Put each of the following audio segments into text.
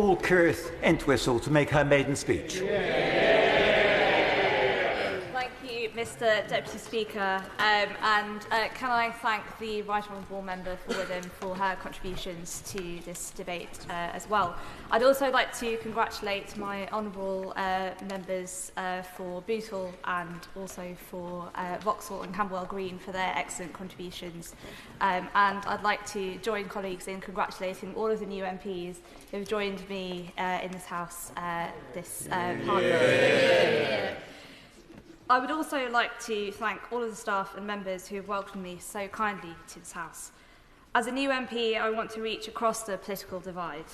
call Kirith Entwistle to make her maiden speech. Thank you, Mr Deputy Speaker, and can I thank the Right Honourable Member for Witham for her contributions to this debate as well. I'd also like to congratulate my honourable members for Bootle and also for Vauxhall and Camberwell Green for their excellent contributions. And I'd like to join colleagues in congratulating all of the new MPs who have joined me in this House this Parliament. I would also like to thank all of the staff and members who have welcomed me so kindly to this House. As a new MP, I want to reach across the political divide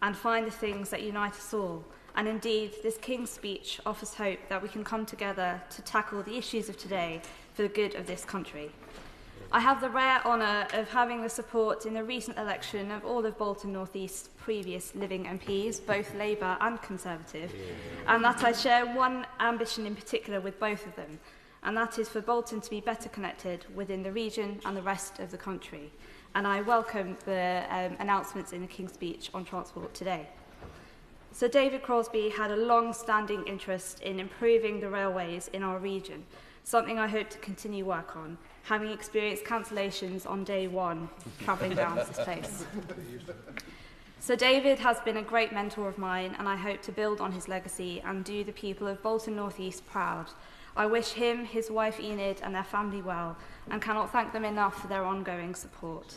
and find the things that unite us all. And indeed, this King's speech offers hope that we can come together to tackle the issues of today for the good of this country. I have the rare honour of having the support in the recent election of all of Bolton North East's previous living MPs, both Labour and Conservative, and that I share one ambition in particular with both of them, and that is for Bolton to be better connected within the region and the rest of the country. And I welcome the announcements in the King's speech on transport today. Sir David Crosby had a long-standing interest in improving the railways in our region, something I hope to continue work on, having experienced cancellations on day one travelling down this place. Sir David has been a great mentor of mine, and I hope to build on his legacy and do the people of Bolton North East proud. I wish him, his wife Enid and their family well, and cannot thank them enough for their ongoing support.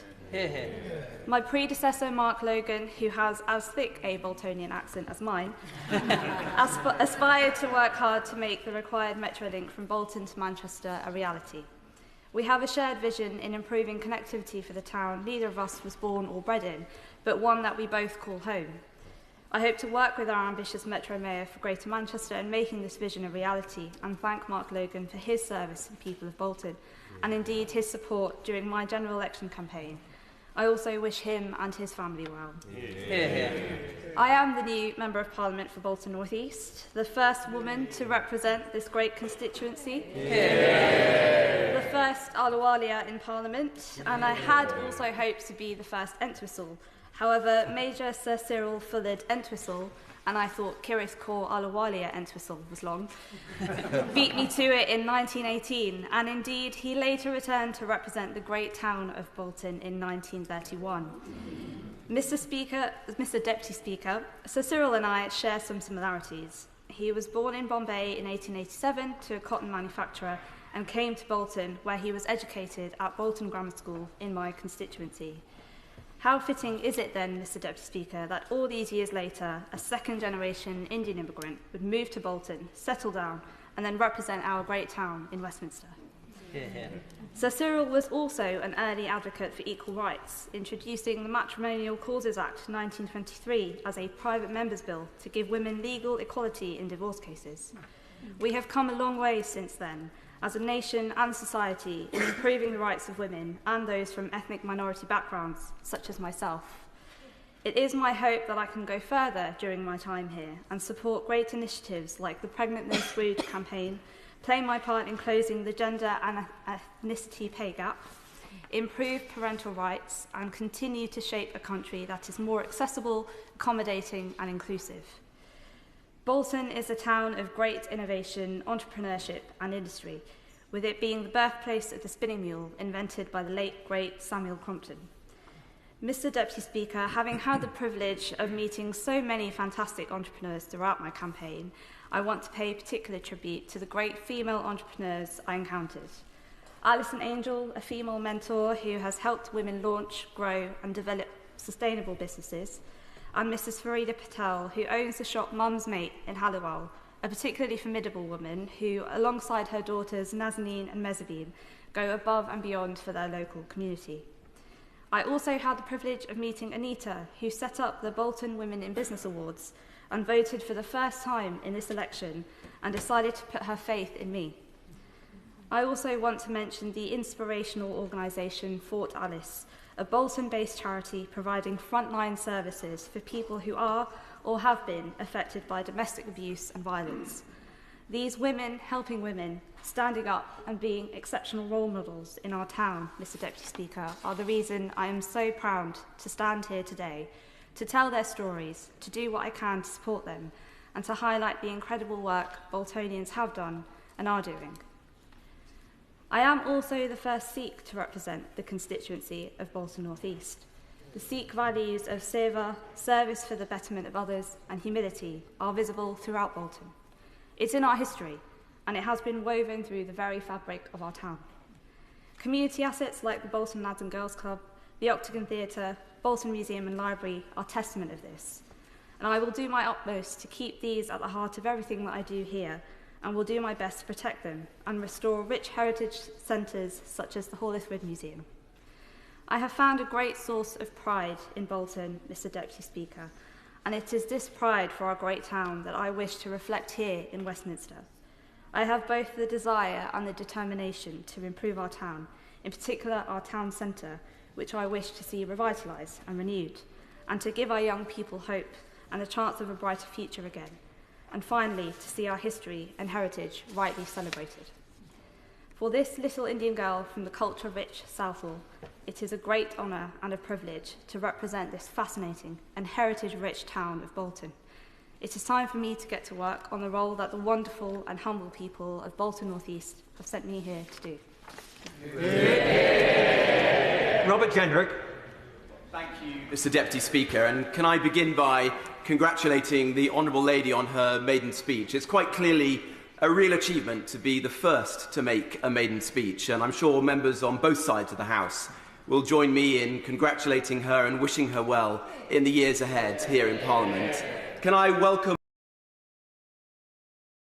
My predecessor, Mark Logan, who has as thick a Boltonian accent as mine, aspired to work hard to make the required Metrolink from Bolton to Manchester a reality. We have a shared vision in improving connectivity for the town neither of us was born or bred in, but one that we both call home. I hope to work with our ambitious Metro Mayor for Greater Manchester in making this vision a reality, and thank Mark Logan for his service to the people of Bolton, and indeed his support during my general election campaign. I also wish him and his family well. I am the new Member of Parliament for Bolton North East, the first woman to represent this great constituency, the first Ahluwalia in Parliament, and I had also hoped to be the first Entwistle. However, Major Sir Cyril Fullard Entwistle, and I thought Kirith Cor Ahluwalia Entwistle was long, beat me to it in 1918, and indeed he later returned to represent the great town of Bolton in 1931. Mr Deputy Speaker, Sir Cyril and I share some similarities. He was born in Bombay in 1887 to a cotton manufacturer and came to Bolton, where he was educated at Bolton Grammar School in my constituency. How fitting is it then, Mr Deputy Speaker, that all these years later, a second-generation Indian immigrant would move to Bolton, settle down, and then represent our great town in Westminster? Sir Cyril was also an early advocate for equal rights, introducing the Matrimonial Causes Act 1923 as a private member's bill to give women legal equality in divorce cases. We have come a long way since then, as a nation and society, in improving the rights of women and those from ethnic minority backgrounds, such as myself. It is my hope that I can go further during my time here and support great initiatives like the Pregnant No Scrooge campaign, play my part in closing the gender and ethnicity pay gap, improve parental rights, and continue to shape a country that is more accessible, accommodating, and inclusive. Bolton is a town of great innovation, entrepreneurship, and industry, with it being the birthplace of the spinning mule invented by the late, great Samuel Crompton. Mr Deputy Speaker, having had the privilege of meeting so many fantastic entrepreneurs throughout my campaign, I want to pay particular tribute to the great female entrepreneurs I encountered. Alison Angel, a female mentor who has helped women launch, grow, and develop sustainable businesses, and Mrs Farida Patel, who owns the shop Mum's Mate in Halliwell, a particularly formidable woman who, alongside her daughters Nazanin and Mezzabine, go above and beyond for their local community. I also had the privilege of meeting Anita, who set up the Bolton Women in Business Awards and voted for the first time in this election and decided to put her faith in me. I also want to mention the inspirational organisation Fort Alice, a Bolton-based charity providing frontline services for people who are or have been affected by domestic abuse and violence. These women helping women, standing up and being exceptional role models in our town, Mr Deputy Speaker, are the reason I am so proud to stand here today to tell their stories, to do what I can to support them, and to highlight the incredible work Boltonians have done and are doing. I am also the first Sikh to represent the constituency of Bolton North East. The Sikh values of seva, service for the betterment of others, and humility are visible throughout Bolton. It's in our history, and it has been woven through the very fabric of our town. Community assets like the Bolton Lads and Girls Club, the Octagon Theatre, Bolton Museum and Library are testament of this. And I will do my utmost to keep these at the heart of everything that I do here, and will do my best to protect them and restore rich heritage centres such as the Hallyswood Museum. I have found a great source of pride in Bolton, Mr Deputy Speaker, and it is this pride for our great town that I wish to reflect here in Westminster. I have both the desire and the determination to improve our town, in particular our town centre, which I wish to see revitalised and renewed, and to give our young people hope and the chance of a brighter future again, and finally to see our history and heritage rightly celebrated. For this little Indian girl from the culture-rich Southall, it is a great honour and a privilege to represent this fascinating and heritage-rich town of Bolton. It is time for me to get to work on the role that the wonderful and humble people of Bolton North East have sent me here to do. Robert Jenrick. Thank you, Mr Deputy Speaker, and can I begin by congratulating the Honourable Lady on her maiden speech. It's quite clearly a real achievement to be the first to make a maiden speech, and I'm sure members on both sides of the House will join me in congratulating her and wishing her well in the years ahead here in Parliament. Can I welcome